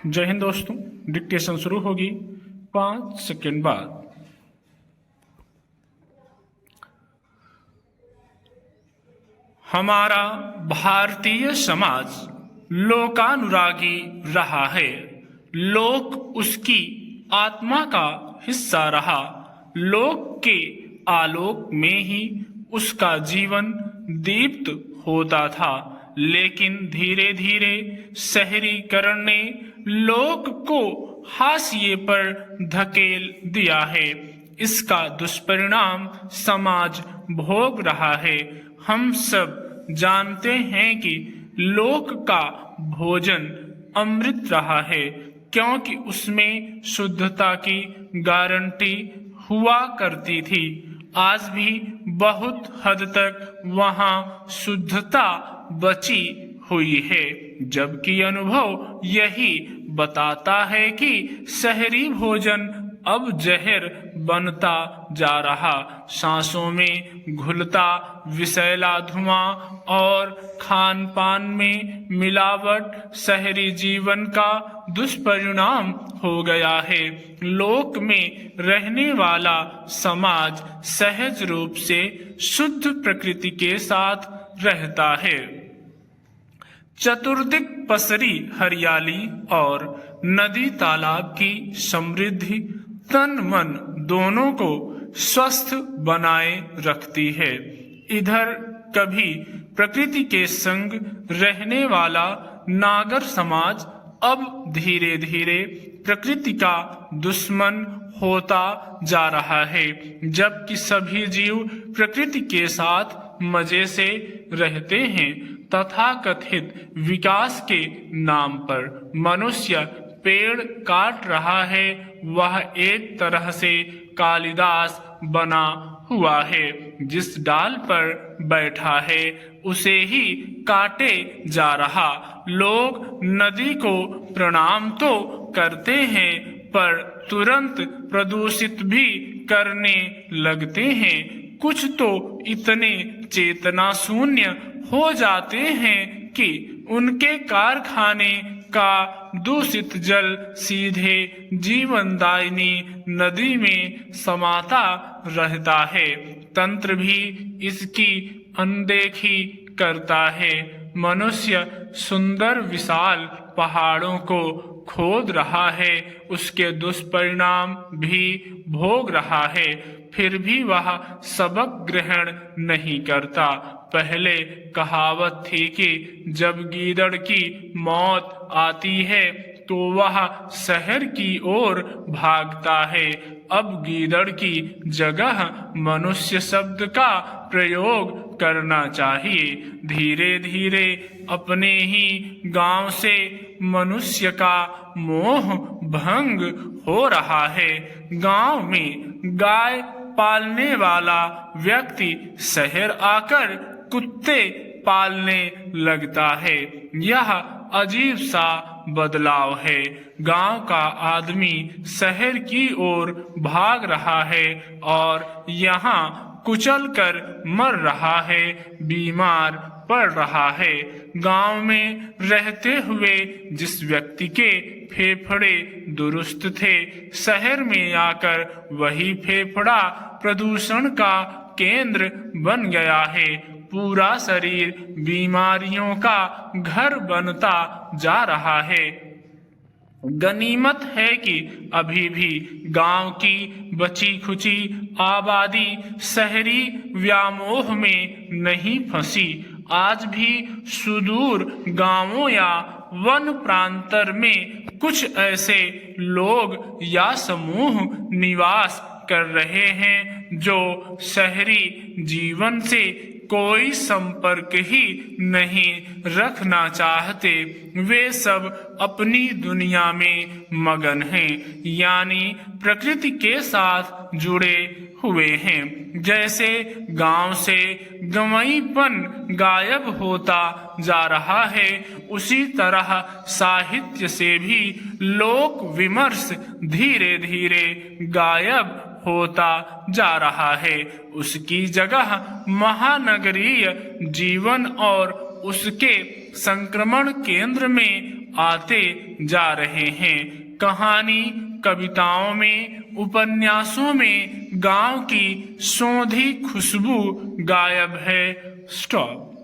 जय हिंद दोस्तों। डिक्टेशन शुरू होगी 5 सेकंड बाद। हमारा भारतीय समाज लोकानुरागी रहा है। लोक उसकी आत्मा का हिस्सा रहा। लोक के आलोक में ही उसका जीवन दीप्त होता था। लेकिन धीरे धीरे शहरीकरण ने लोक को हाशिए पर धकेल दिया है। इसका दुष्परिणाम समाज भोग रहा है। हम सब जानते हैं कि लोक का भोजन अमृत रहा है, क्योंकि उसमें शुद्धता की गारंटी हुआ करती थी। आज भी बहुत हद तक वहाँ शुद्धता बची हुई है, जबकि अनुभव यही बताता है कि शहरी भोजन अब जहर बनता जा रहा। सांसों में घुलता विषैला धुआं और खान पान में मिलावट शहरी जीवन का दुष्परिणाम हो गया है। लोक में रहने वाला समाज सहज रूप से शुद्ध प्रकृति के साथ रहता है। चतुर्दिक पसरी हरियाली और नदी तालाब की समृद्धि तन मन दोनों को स्वस्थ बनाए रखती है। इधर कभी प्रकृति के संग रहने वाला नागर समाज अब धीरे धीरे प्रकृति का दुश्मन होता जा रहा है, जबकि सभी जीव प्रकृति के साथ मजे से रहते हैं। तथाकथित विकास के नाम पर मनुष्य पेड़ काट रहा है। वह एक तरह से कालिदास बना हुआ है। जिस डाल पर बैठा है उसे ही काटे जा रहा। लोग नदी को प्रणाम तो करते हैं, पर तुरंत प्रदूषित भी करने लगते हैं। कुछ तो इतने चेतना शून्य हो जाते हैं कि उनके कारखाने का दूषित जल सीधे जीवनदायिनी नदी में समाता रहता है। तंत्र भी इसकी अनदेखी करता है। मनुष्य सुंदर विशाल पहाड़ों को खोद रहा है, उसके दुष्परिणाम भी भोग रहा है, फिर भी वह सबक ग्रहण नहीं करता। पहले कहावत थी कि जब गीदड़ की मौत आती है तो वह शहर की ओर भागता है। अब गीदड़ की जगह मनुष्य शब्द का प्रयोग करना चाहिए। धीरे धीरे अपने ही गांव से मनुष्य का मोह भंग हो रहा है। गांव में गाय पालने वाला व्यक्ति शहर आकर कुत्ते पालने लगता है। यह अजीब सा बदलाव है। गांव का आदमी शहर की ओर भाग रहा है और यहाँ कुचल कर मर रहा है, बीमार पड़ रहा है। गांव में रहते हुए जिस व्यक्ति के फेफड़े दुरुस्त थे, शहर में आकर वही फेफड़ा प्रदूषण का केंद्र बन गया है। पूरा शरीर बीमारियों का घर बनता जा रहा है। गनीमत है कि अभी भी गांव की बची खुची आबादी शहरी व्यामोह में नहीं फंसी। आज भी सुदूर गांवों या वन प्रांतर में कुछ ऐसे लोग या समूह निवास कर रहे हैं जो शहरी जीवन से कोई संपर्क ही नहीं रखना चाहते। वे सब अपनी दुनिया में मगन हैं, यानी प्रकृति के साथ जुड़े हुए हैं। जैसे गांव से गंवईपन गायब होता जा रहा है, उसी तरह साहित्य से भी लोक विमर्श धीरे धीरे गायब होता जा रहा है। उसकी जगह महानगरीय जीवन और उसके संक्रमण केंद्र में आते जा रहे हैं। कहानी, कविताओं में, उपन्यासों में गांव की सौंधी खुशबू गायब है। स्टॉप।